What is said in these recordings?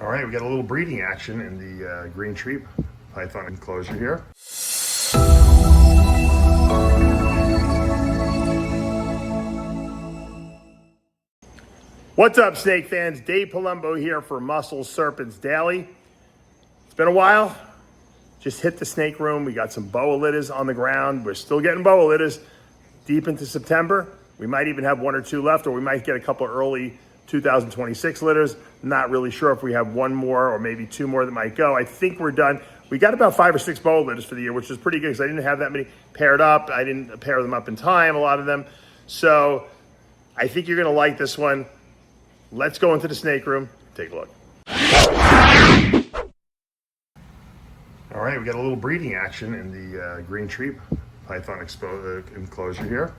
All right, we got a little breeding action in the green tree python enclosure here. What's up, snake fans? Dave Palumbo here for Muscle Serpents Daily. It's been a while. Just hit the snake room. We got some boa litters on the ground. We're still getting boa litters deep into September. We might even have one or two left, or we might get a couple early 2026 litters. Not really sure if we have one more or maybe two more that might go. I think we're done. We got about 5 or 6 boa litters for the year, which is pretty good because I didn't have that many paired up. I didn't pair them up in time, a lot of them. So I think you're gonna like this one. Let's go into the snake room, take a look. All right, we got a little breeding action in the green tree python enclosure here.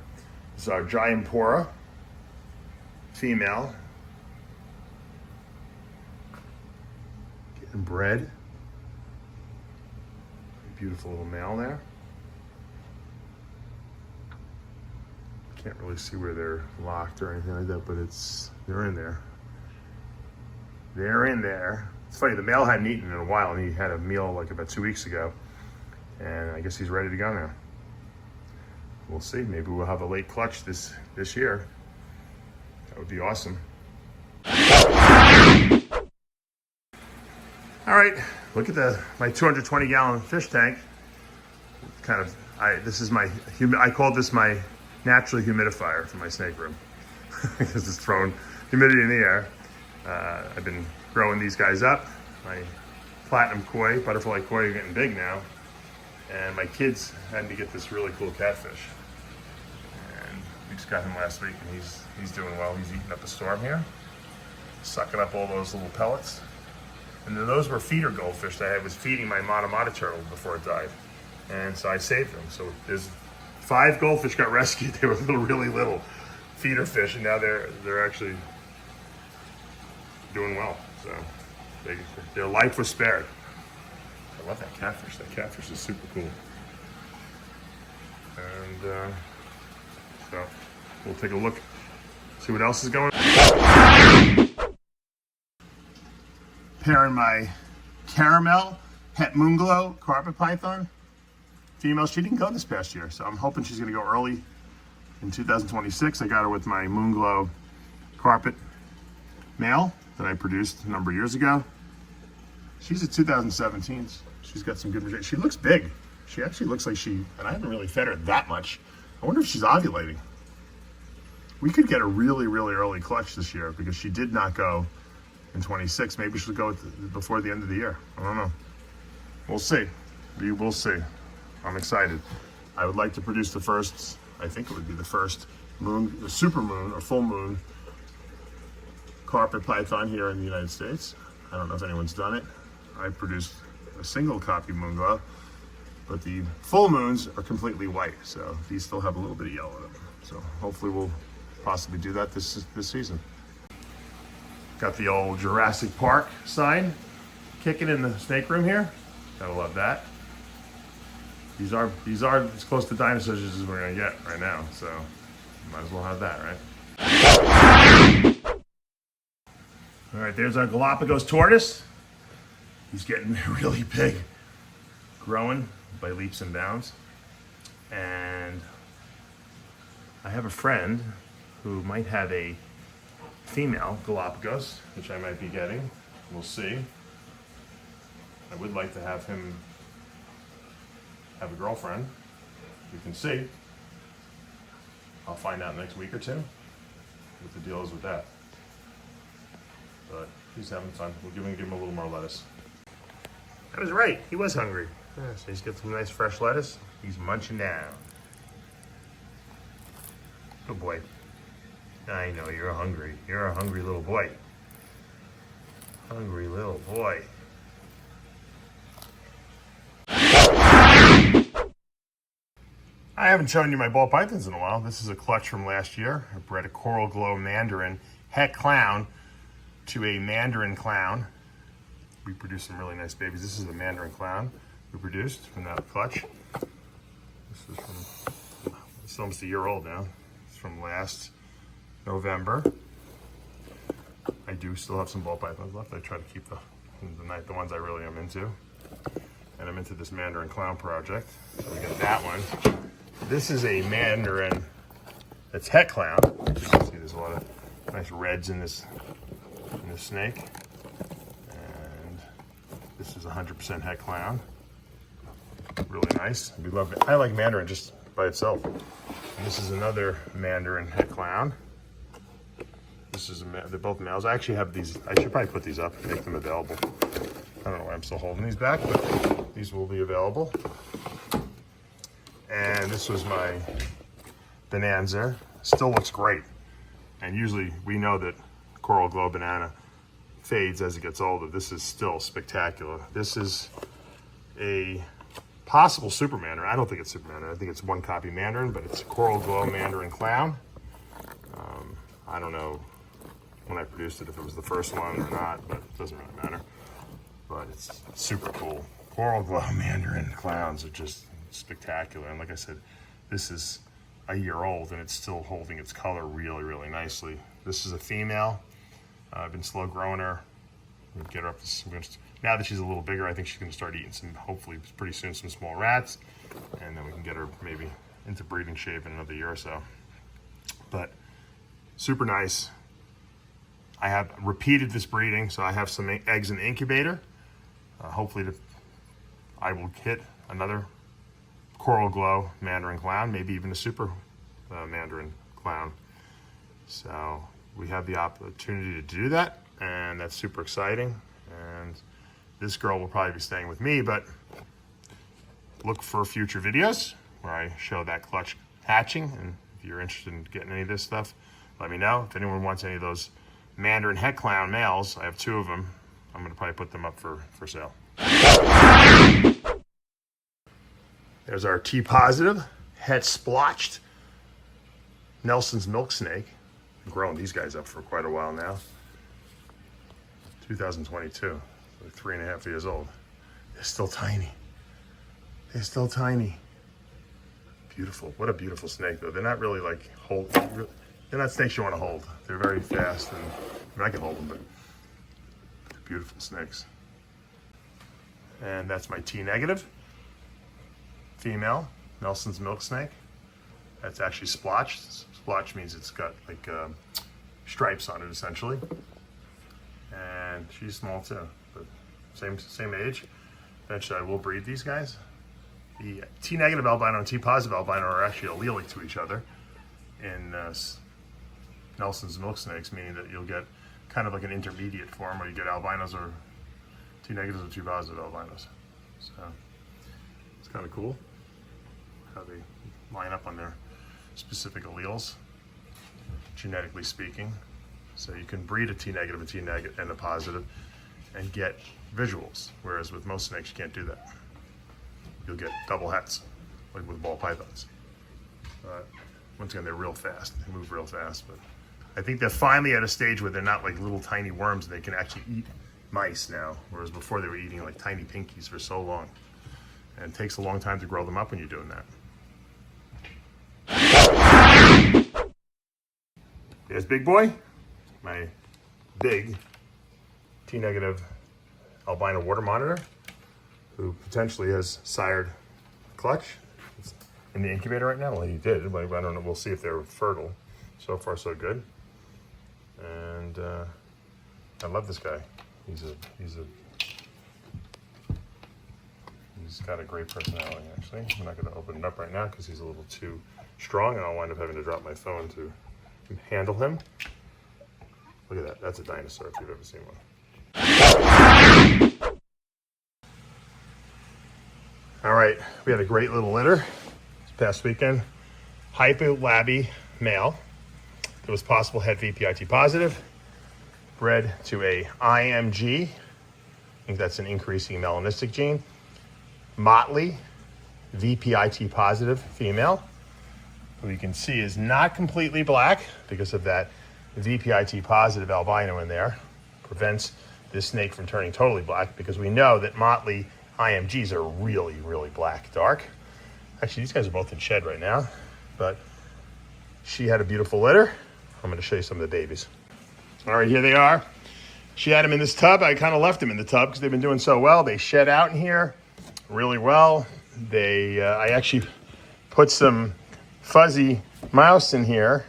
This is our Giampora female. Getting bred. Beautiful little male there. Can't really see where they're locked or anything like that, but they're in there. They're in there. It's funny, the male hadn't eaten in a while, and he had a meal like about 2 weeks ago, and I guess he's ready to go now. We'll see. Maybe we'll have a late clutch this year. That would be awesome. All right, look at my 220-gallon fish tank. I called this my natural humidifier for my snake room because it's throwing humidity in the air. I've been growing these guys up. My platinum koi, butterfly koi, are getting big now. And my kids had me get this really cool catfish. And we just got him last week, and he's doing well. He's eating up a storm here, sucking up all those little pellets. And then those were feeder goldfish that I was feeding my mata turtle before it died. And so I saved them. So there's 5 goldfish got rescued. They were really little feeder fish, and now they're actually doing well. So their life was spared. I love that catfish. That catfish is super cool. And so we'll take a look, see what else is going on. Pairing my caramel het moonglow carpet python female. She didn't go this past year, so I'm hoping she's gonna go early in 2026. I got her with my moonglow carpet male that I produced a number of years ago. She's a 2017. She's got some good results. She looks big. She actually looks like and I haven't really fed her that much. I wonder if she's ovulating. We could get a really, really early clutch this year because she did not go in 26. Maybe she'll go before the end of the year. I don't know. We'll see. We will see. I'm excited. I would like to produce the first, I think it would be the first the super moon or full moon carpet python here in the United States. I don't know if anyone's done it. I produced a single copy moonglow, but the full moons are completely white, so these still have a little bit of yellow in them. So hopefully we'll possibly do that this season. Got the old Jurassic Park sign kicking in the snake room here. Gotta love that. These are as close to dinosaurs as we're gonna get right now, so might as well have that, right? All right, there's our Galapagos Tortoise. He's getting really big, growing by leaps and bounds. And I have a friend who might have a female Galapagos, which I might be getting. We'll see. I would like to have him have a girlfriend. We can see. I'll find out next week or two what the deal is with that. But he's having fun. We'll give him a little more lettuce. I was right. He was hungry. Yeah, so he's got some nice fresh lettuce. He's munching down. Good boy. I know you're hungry. You're a hungry little boy. Hungry little boy. I haven't shown you my ball pythons in a while. This is a clutch from last year. I bred a coral glow Mandarin het clown to a Mandarin clown. We produced some really nice babies. This is the Mandarin clown we produced from that clutch. It's almost a year old now. It's from last November. I do still have some ball pythons left. I try to keep the ones I really am into. And I'm into this Mandarin clown project. So we got that one. This is a Mandarin that's het clown. As you can see, there's a lot of nice reds in this snake. And this is 100% het clown. Really nice. We love it. I like Mandarin just by itself. And this is another Mandarin het clown. This is they're both males. I actually have these. I should probably put these up and make them available. I don't know why I'm still holding these back, but these will be available. And this was my Bonanza. Still looks great. And usually we know that coral glow banana fades as it gets older. This is still spectacular. This is a possible super Mandarin. I don't think it's super Mandarin. I think it's one copy Mandarin, but it's a coral glow Mandarin clown. I don't know when I produced it if it was the first one or not, but it doesn't really matter. But it's super cool. Coral glow Mandarin clowns are just spectacular. And like I said, this is a year old and it's still holding its color really, really nicely. This is a female. I've been slow growing her. We'll get her up to, now that she's a little bigger, I think she's going to start eating some, hopefully pretty soon, some small rats. And then we can get her maybe into breeding shape in another year or so. But super nice. I have repeated this breeding, so I have some eggs in the incubator. Hopefully I will hit another coral glow Mandarin clown, maybe even a super Mandarin clown. So we have the opportunity to do that, and that's super exciting. And this girl will probably be staying with me, but look for future videos where I show that clutch hatching. And if you're interested in getting any of this stuff, let me know. If anyone wants any of those Mandarin het clown males, I have 2 of them. I'm going to probably put them up for sale. There's our T positive, het splotched Nelson's milk snake. I've grown these guys up for quite a while now. 2022, like 3.5 years old. They're still tiny. They're still tiny. Beautiful. What a beautiful snake, though. They're not really like they're not snakes you want to hold. They're very fast, and I mean, I can hold them, but they're beautiful snakes. And that's my T negative female Nelson's milk snake. That's actually splotched. Splotched means it's got like stripes on it essentially. And she's small too, but same age. Eventually I will breed these guys. The T negative albino and T positive albino are actually allelic to each other in Nelson's milk snakes, meaning that you'll get kind of like an intermediate form where you get albinos or T negatives or T positive albinos. So it's kind of cool how they line up on their specific alleles, genetically speaking. So you can breed a T negative, and a positive and get visuals, whereas with most snakes you can't do that. You'll get double hets, like with ball pythons. But once again, they're real fast. They move real fast. But I think they're finally at a stage where they're not like little tiny worms. They can actually eat mice now, whereas before they were eating like tiny pinkies for so long. And it takes a long time to grow them up when you're doing that. There's Big Boy, my big T negative albino water monitor, who potentially has sired clutch. It's in the incubator right now. Well, he did, but I don't know. We'll see if they're fertile. So far, so good. And I love this guy. He's got a great personality, actually. I'm not going to open it up right now because he's a little too strong, and I'll wind up having to drop my phone to handle him. Look at that. That's a dinosaur if you've ever seen one. All right, we had a great little litter this past weekend. Hypo labby male. It was possible het VPIT positive, bred to a IMG. I think that's an increasing melanistic gene. Motley, VPIT positive female, who you can see is not completely black because of that VPIT positive albino in there. Prevents this snake from turning totally black, because we know that Motley IMGs are really, really black, dark. Actually, these guys are both in shed right now, but she had a beautiful litter. I'm going to show you some of the babies. All right, here they are. She had them in this tub. I kind of left them in the tub because they've been doing so well. They shed out in here really well. I actually put some fuzzy mouse in here.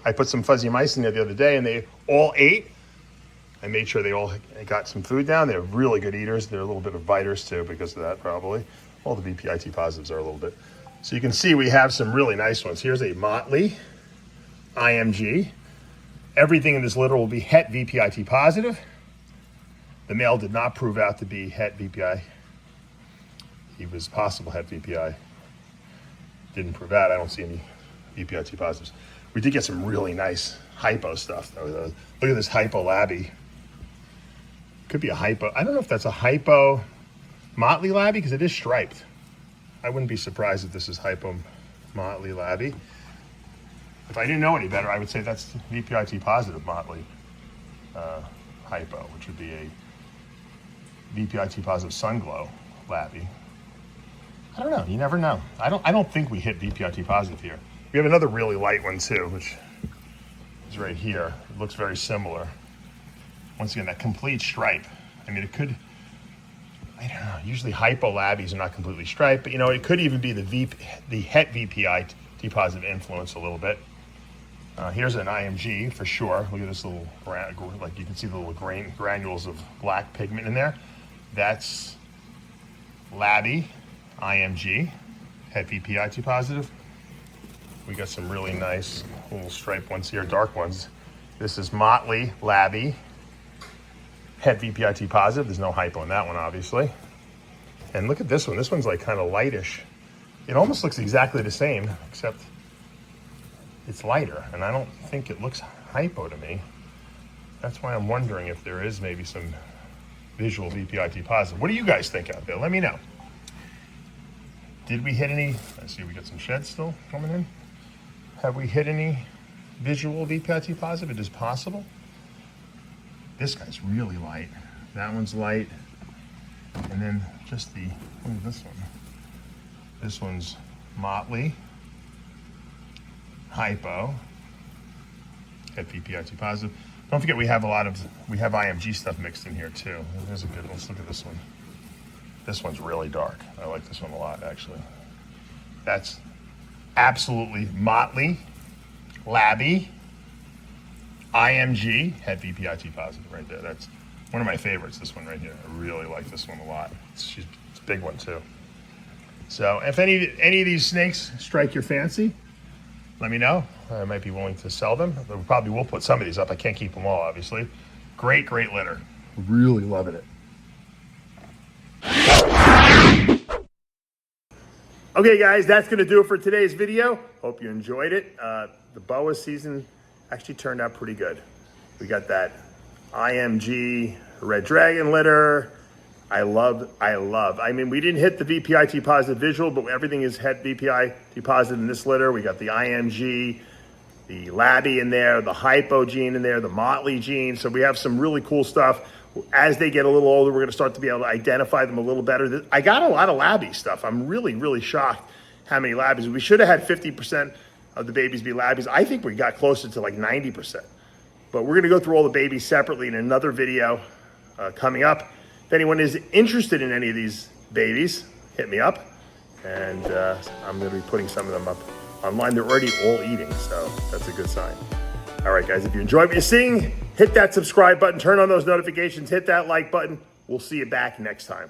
I put some fuzzy mice in there the other day, and they all ate. I made sure they all got some food down. They're really good eaters. They're a little bit of biters too because of that, probably. All the VPIT positives are a little bit. So you can see we have some really nice ones. Here's a motley IMG. Everything in this litter will be het VPIT positive. The male did not prove out to be het VPI. He was possible het VPI. Didn't prove out. I don't see any VPIT positives. We did get some really nice hypo stuff. Look at this hypo labby. Could be a hypo. I don't know if that's a hypo motley labby because it is striped. I wouldn't be surprised if this is hypo motley labby. If I didn't know any better, I would say that's VPIT positive motley hypo, which would be a VPIT positive sunglow labby. I don't know. You never know. I don't think we hit VPIT positive here. We have another really light one too, which is right here. It looks very similar. Once again, that complete stripe. I mean, it could. I don't know. Usually hypo labbies are not completely striped, but you know, it could even be the het VPIT positive influence a little bit. Here's an IMG for sure. Look at this little, like you can see the little granules of black pigment in there. That's labby IMG, het VPIT positive. We got some really nice little striped ones here, dark ones. This is motley labby, het VPIT positive. There's no hypo in that one, obviously. And look at this one. This one's like kind of lightish. It almost looks exactly the same, except it's lighter, and I don't think it looks hypo to me. That's why I'm wondering if there is maybe some visual VPIT positive. What do you guys think out there? Let me know. Did we hit any? I see we got some sheds still coming in. Have we hit any visual VPIT positive? It is possible. This guy's really light. That one's light. And then just look at this one. This one's motley, hypo, het VPIT positive. Don't forget we have IMG stuff mixed in here too. There's a good one. Let's look at this one. This one's really dark. I like this one a lot, actually. That's absolutely motley, labby, IMG, het VPIT positive right there. That's one of my favorites, this one right here. I really like this one a lot. It's a big one too. So if any of these snakes strike your fancy, let me know. I might be willing to sell them. We probably will put some of these up. I can't keep them all, obviously. Great, great litter. Really loving it. Okay, guys, that's going to do it for today's video. Hope you enjoyed it. The boa season actually turned out pretty good. We got that IMG Red Dragon litter. I mean, we didn't hit the VPIT positive visual, but everything is het VPIT positive in this litter. We got the IMG, the labby in there, the hypo gene in there, the motley gene. So we have some really cool stuff. As they get a little older, we're going to start to be able to identify them a little better. I got a lot of labby stuff. I'm really, really shocked how many labbies. We should have had 50% of the babies be labbies. I think we got closer to like 90%. But we're going to go through all the babies separately in another video coming up. If anyone is interested in any of these babies, hit me up. And I'm going to be putting some of them up online. They're already all eating, so that's a good sign. All right, guys, if you enjoyed what you're seeing, hit that subscribe button, turn on those notifications, hit that like button. We'll see you back next time.